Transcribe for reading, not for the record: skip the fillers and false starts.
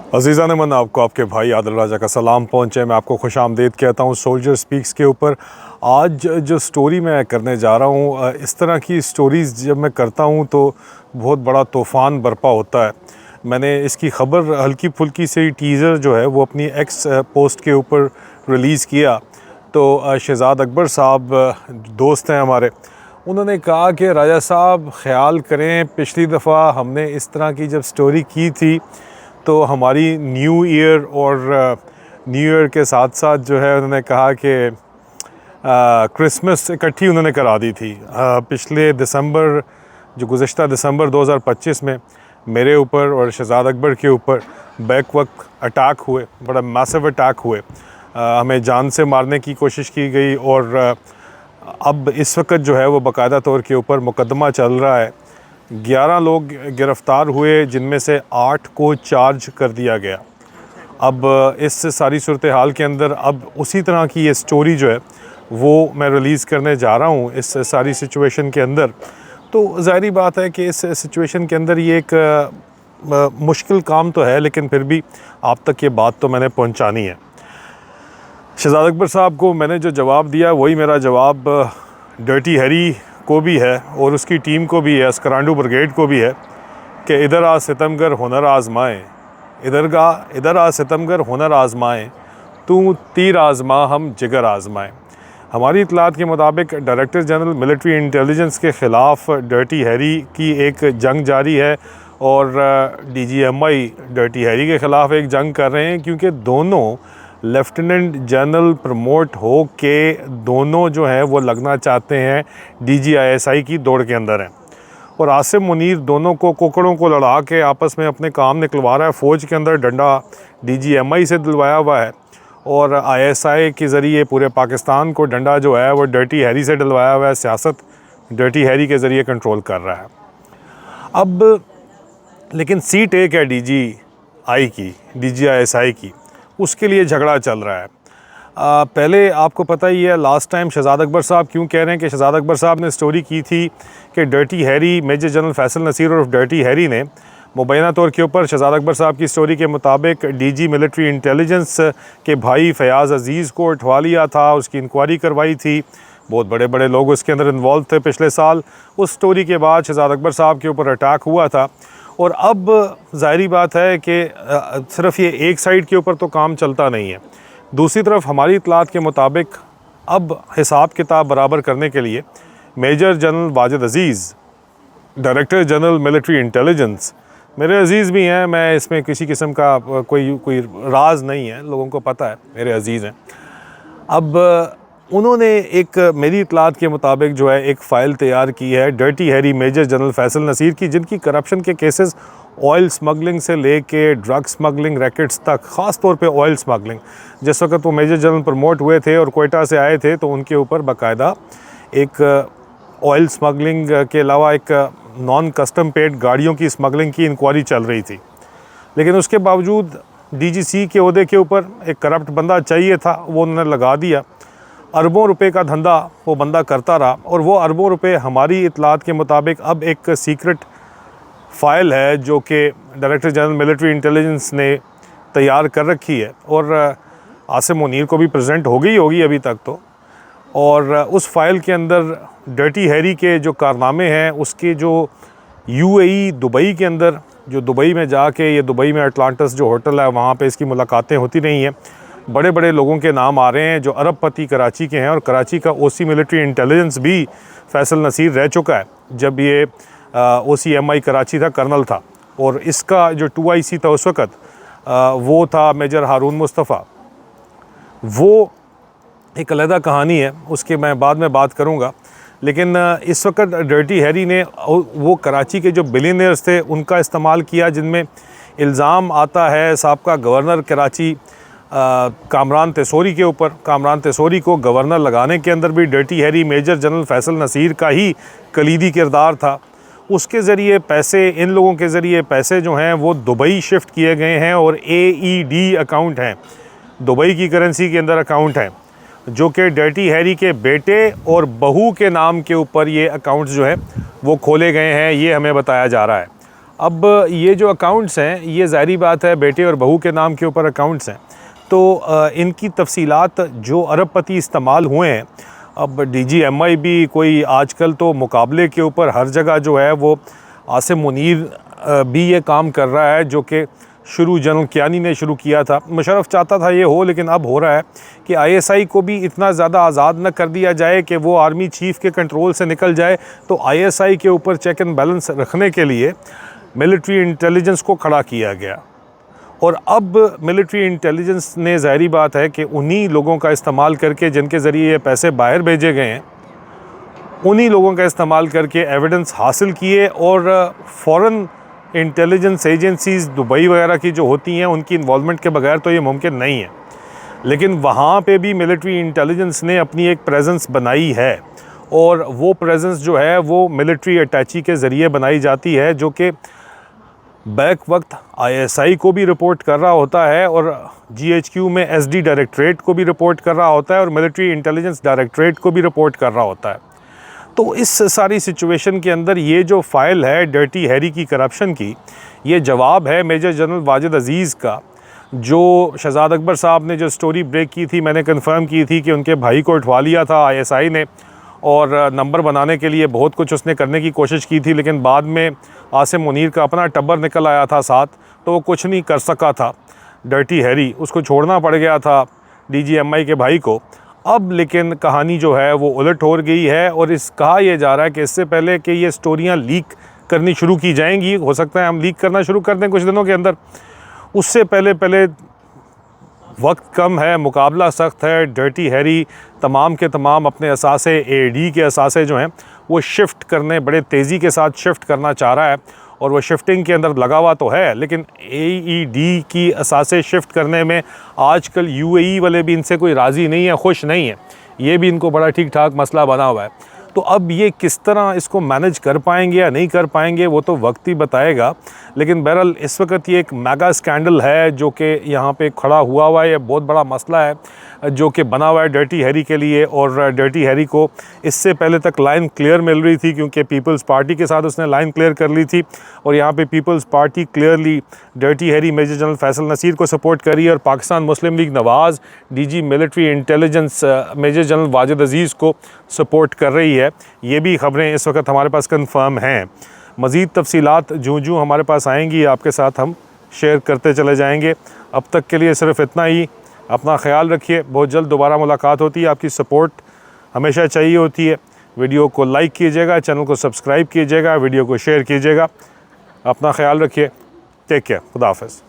अज़ीज़ान मन, आपको आपके भाई आदिल राजा का सलाम पहुँचे। मैं आपको खुश आमदीद कहता हूँ सोल्जर स्पीक्स के ऊपर। आज जो स्टोरी मैं करने जा रहा हूँ, इस तरह की स्टोरीज़ जब मैं करता हूँ तो बहुत बड़ा तूफ़ान बरपा होता है। मैंने इसकी ख़बर हल्की फुल्की से टीज़र जो है वो अपनी एक्स पोस्ट के ऊपर रिलीज़ किया तो शहज़ाद अकबर साहब दोस्त हैं हमारे, उन्होंने कहा कि राजा साहब ख़याल करें, पिछली दफ़ा हमने इस तरह की जब स्टोरी की थी तो हमारी न्यू ईयर और न्यू ईयर के साथ साथ जो है उन्होंने कहा कि क्रिसमस इकट्ठी उन्होंने करा दी थी। पिछले दिसंबर, जो गुज़श्ता दिसंबर 2025 में मेरे ऊपर और शहज़ाद अकबर के ऊपर बैक वक्त अटैक हुए, बड़ा मैसिव अटैक हुए। हमें जान से मारने की कोशिश की गई और अब इस वक्त जो है वो बाकायदा तौर के ऊपर मुकदमा चल रहा है। 11 लोग गिरफ़्तार हुए, जिनमें से 8 को चार्ज कर दिया गया। अब इस सारी सूरत हाल के अंदर अब उसी तरह की ये स्टोरी जो है वो मैं रिलीज़ करने जा रहा हूँ इस सारी सिचुएशन के अंदर। तो ज़ाहिरी बात है कि इस सिचुएशन के अंदर ये एक मुश्किल काम तो है, लेकिन फिर भी आप तक ये बात तो मैंने पहुँचानी है। शहज़ाद अकबर साहब को मैंने जो जवाब दिया वही मेरा जवाब डर्टी हैरी को भी है और उसकी टीम को भी है, अस्करांडू ब्रिगेड को भी है कि इधर आ सितमगर हुनर आज़माएँ, इधर आ सितमगर हुनर आज़माएँ, तू तीर आज़मा हम जिगर आज़माएँ। हमारी इतलात के मुताबिक डायरेक्टर जनरल मिलिट्री इंटेलिजेंस के ख़िलाफ़ डर्टी हैरी की एक जंग जारी है और DGMI डर्टी हैरी के ख़िलाफ़ एक जंग कर रहे हैं, क्योंकि दोनों लेफ्टिनेंट जनरल प्रमोट हो के दोनों जो हैं वो लगना चाहते हैं DGISI की दौड़ के अंदर हैं। और आसिम मुनीर दोनों को कुकड़ों को लड़ा के आपस में अपने काम निकलवा रहा है। फ़ौज के अंदर डंडा DGMI से दिलवाया हुआ है और ISI के ज़रिए पूरे पाकिस्तान को डंडा जो है वो डर्टी हैरी से दिलवाया हुआ है। सियासत डर्टी हैरी के ज़रिए कंट्रोल कर रहा है। अब लेकिन सीट एक है DGI की, DGISI की, उसके लिए झगड़ा चल रहा है। पहले आपको पता ही है लास्ट टाइम शहज़ाद अकबर साहब क्यों कह रहे हैं कि शहज़ाद अकबर साहब ने स्टोरी की थी कि dirty Harry, major general Faisal Naseer और डर्टी हैरी ने मुबैना तौर के ऊपर शहज़ाद अकबर साहब की स्टोरी के मुताबिक DG मिलिट्री इंटेलिजेंस के भाई फयाज़ अज़ीज़ को उठवा लिया था, उसकी इंक्वायरी करवाई थी। बहुत बड़े बड़े लोग उसके अंदर इन्वॉल्व थे पिछले साल। उस स्टोरी के बाद शहज़ाद अकबर साहब के ऊपर अटैक हुआ था और अब ज़ाहिरी बात है कि सिर्फ़ ये एक साइड के ऊपर तो काम चलता नहीं है। दूसरी तरफ हमारी इतलात के मुताबिक अब हिसाब किताब बराबर करने के लिए मेजर जनरल वाजिद अज़ीज़, डायरेक्टर जनरल मिलिट्री इंटेलिजेंस, मेरे अज़ीज़ भी हैं, मैं इसमें किसी किस्म का कोई राज नहीं है, लोगों को पता है मेरे अज़ीज़ हैं। अब उन्होंने एक मेरी इतलात के मुताबिक जो है एक फ़ाइल तैयार की है dirty Harry, major general Faisal Naseer की, जिनकी करप्शन के केसेस ऑयल स्मगलिंग से लेके ड्रग स्मगलिंग रैकेट्स तक, ख़ास तौर पे ऑयल स्मगलिंग, जिस वक्त वो मेजर जनरल प्रमोट हुए थे और कोयटा से आए थे तो उनके ऊपर बाकायदा एक ऑयल स्मगलिंग के अलावा एक नॉन कस्टम पेड गाड़ियों की स्मगलिंग की इंक्वायरी चल रही थी। लेकिन उसके बावजूद DGC के ओहदे के ऊपर एक करप्ट बंदा चाहिए था, वो उन्होंने लगा दिया। अरबों रुपए का धंधा वो बंदा करता रहा और वो अरबों रुपए हमारी इतलात के मुताबिक अब एक सीक्रेट फ़ाइल है जो कि डायरेक्टर जनरल मिलिट्री इंटेलिजेंस ने तैयार कर रखी है और आसिम मुनीर को भी प्रेजेंट हो गई होगी अभी तक तो। और उस फ़ाइल के अंदर डर्टी हैरी के जो कारनामे हैं, उसके जो UAE दुबई के अंदर, जो दुबई में जाके, ये दुबई में अटलांटिस जो होटल है वहाँ पे इसकी मुलाकातें होती रही हैं। बड़े बड़े लोगों के नाम आ रहे हैं जो अरबपति कराची के हैं और कराची का OC मिलिट्री इंटेलिजेंस भी फैसल नसीर रह चुका है जब ये OCMI कराची था, कर्नल था। और इसका जो 2IC था उस वक़्त वो था मेजर हारून मुस्तफ़ा। वो एक अलहदा कहानी है, उसके मैं बाद में बात करूँगा। लेकिन इस वक्त डर्टी हैरी ने वो कराची के जो बिलियनियर्स थे उनका इस्तेमाल किया, जिनमें इल्ज़ाम आता है साबका गवर्नर कराची कामरान तेसोरी के ऊपर। कामरान तेसोरी को गवर्नर लगाने के अंदर भी dirty Harry, major general Faisal Naseer का ही कलीदी किरदार था। उसके ज़रिए पैसे, इन लोगों के ज़रिए पैसे जो हैं वो दुबई शिफ्ट किए गए हैं और AED अकाउंट हैं, दुबई की करेंसी के अंदर अकाउंट हैं, जो कि डर्टी हैरी के बेटे और बहू के नाम के ऊपर ये अकाउंट्स जो है वो खोले गए हैं, ये हमें बताया जा रहा है। अब ये जो अकाउंट्स हैं, ये ज़ाहिरी बात है बेटे और बहू के नाम के ऊपर अकाउंट्स हैं, तो इनकी तफसीलात जो अरबपति इस्तेमाल हुए हैं, अब DGMI भी कोई आजकल तो मुकाबले के ऊपर हर जगह जो है वो आसिम मुनीर भी ये काम कर रहा है, जो कि शुरू जनरल कियानी ने शुरू किया था। मुशर्रफ चाहता था ये हो, लेकिन अब हो रहा है कि ISI को भी इतना ज़्यादा आज़ाद न कर दिया जाए कि वो आर्मी चीफ़ के कंट्रोल से निकल जाए। तो ISI के ऊपर चेक एंड बैलेंस रखने के लिए मिलिट्री इंटेलिजेंस को खड़ा किया गया, और अब मिलिट्री इंटेलिजेंस ने ज़ाहिरी बात है कि उन्हीं लोगों का इस्तेमाल करके जिनके ज़रिए ये पैसे बाहर भेजे गए हैं, उन्हीं लोगों का इस्तेमाल करके एविडेंस हासिल किए, और फ़ॉरेन इंटेलिजेंस एजेंसीज़ दुबई वगैरह की जो होती हैं, उनकी इन्वॉल्वमेंट के बगैर तो ये मुमकिन नहीं है। लेकिन वहाँ पे भी मिलिट्री इंटेलिजेंस ने अपनी एक प्रेजेंस बनाई है, और वो प्रेजेंस जो है वो मिलिट्री अटैची के ज़रिए बनाई जाती है, जो कि बैक वक्त ISI को भी रिपोर्ट कर रहा होता है, और GHQ में SD डायरेक्टरेट को भी रिपोर्ट कर रहा होता है, और मिलिट्री इंटेलिजेंस डायरेक्टरेट को भी रिपोर्ट कर रहा होता है। तो इस सारी सिचुएशन के अंदर ये जो फ़ाइल है डर्टी हैरी की करप्शन की, ये जवाब है मेजर जनरल वाजिद अज़ीज़ का, जो शहज़ाद अकबर साहब ने जो स्टोरी ब्रेक की थी, मैंने कंफर्म की थी कि उनके भाई को उठवा लिया था ISI ने, और नंबर बनाने के लिए बहुत कुछ उसने करने की कोशिश की थी, लेकिन बाद में आसिम मुनीर का अपना टब्बर निकल आया था साथ, तो वो कुछ नहीं कर सका था। डर्टी हैरी, उसको छोड़ना पड़ गया था DGMI के भाई को। अब लेकिन कहानी जो है वो उलट हो गई है, और कहा यह जा रहा है कि इससे पहले कि ये स्टोरियाँ लीक करनी शुरू की जाएंगी, हो सकता है हम लीक करना शुरू कर दें कुछ दिनों के अंदर, उससे पहले वक्त कम है, मुकाबला सख्त है। डर्टी हैरी तमाम के तमाम अपने असासे AD के असासे जो हैं वो शिफ्ट करने, बड़े तेज़ी के साथ शिफ्ट करना चाह रहा है, और वो शिफ्टिंग के अंदर लगा हुआ तो है, लेकिन AED की असासे शिफ्ट करने में आजकल UAE वाले भी इनसे कोई राज़ी नहीं है, खुश नहीं है। ये भी इनको बड़ा ठीक ठाक मसला बना हुआ है। तो अब ये किस तरह इसको मैनेज कर पाएंगे या नहीं कर पाएंगे वो तो वक्त ही बताएगा। लेकिन बहरहाल इस वक्त ये एक मेगा स्कैंडल है जो कि यहाँ पे खड़ा हुआ है। ये बहुत बड़ा मसला है जो कि बना हुआ है डर्टी हैरी के लिए, और डर्टी हैरी को इससे पहले तक लाइन क्लियर मिल रही थी क्योंकि पीपल्स पार्टी के साथ उसने लाइन क्लियर कर ली थी, और यहाँ पे Peoples Party clearly Dirty Harry major general Faisal Naseer को सपोर्ट कर रही है, और Pakistan Muslim League Nawaz DG military intelligence major general Wajid Aziz को सपोर्ट कर रही है। ये भी ख़बरें इस वक्त हमारे पास कंफर्म हैं। मज़ीद तफसीलात जूँ हमारे पास आएंगी आपके साथ हम शेयर करते चले जाएंगे। अब तक के लिए सिर्फ इतना ही। अपना ख्याल रखिए, बहुत जल्द दोबारा मुलाकात होती है। आपकी सपोर्ट हमेशा चाहिए होती है। वीडियो को लाइक कीजिएगा, चैनल को सब्सक्राइब कीजिएगा, वीडियो को शेयर कीजिएगा। अपना ख्याल रखिए। Take care. खुदा हाफ़िज़।